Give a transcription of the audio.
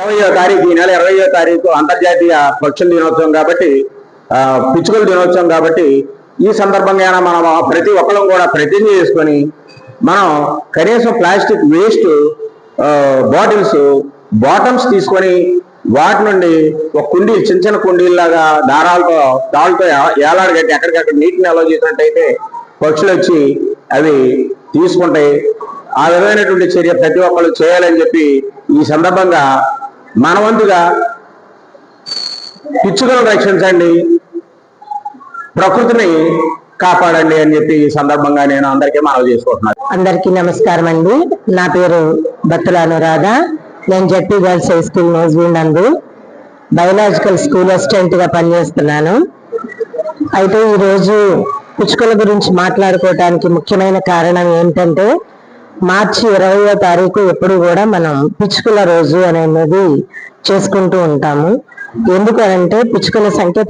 20వ తారీఖు ఈ నెల 20వ తారీఖు అంతర్జాతీయ పక్షుల దినోత్సవం కాబట్టి పిచ్చుకల దినోత్సవం కాబట్టి ఈ సందర్భంగా మనం ప్రతి ఒక్కరం కూడా ప్రతిజ్ఞ చేసుకొని మనం కనీసం ప్లాస్టిక్ వేస్ట్ బాటమ్స్ తీసుకొని వాటి నుండి ఒక కుండీ చిన్న చిన్న కుండీలాగా తాళ్ళతో ఏలాడగట్టి ఎక్కడికక్కడ నీటిని నిల్వ చేసినట్టయితే పక్షులు వచ్చి అవి తీసుకుంటాయి. ఆ విధమైనటువంటి చర్య ప్రతి ఒక్కరు చేయాలని చెప్పి ఈ సందర్భంగా మనవంతుగా పిచ్చుకలను రక్షించండి, ప్రకృతిని కాపాడండి అని చెప్పి ఈ సందర్భంగా నేను అందరికీ మనవి చేసుకుంటున్నాను. అందరికీ నమస్కారం అండి. నా పేరు బత్తుల అనురాధ. నేను జెడ్పీ గర్ల్స్ హై స్కూల్ నోజ్వీల్ నందు బయోలాజికల్ స్కూల్ అసిస్టెంట్ గా పనిచేస్తున్నాను. అయితే ఈరోజు పిచ్చుకల గురించి మాట్లాడుకోవటానికి ముఖ్యమైన కారణం ఏంటంటే మార్చి 20వ తారీఖు ఎప్పుడు కూడా మనం పిచ్చుకల రోజు అనేది చేసుకుంటూ ఉంటాము. ఎందుకనంటే పిచ్చుకల సంఖ్య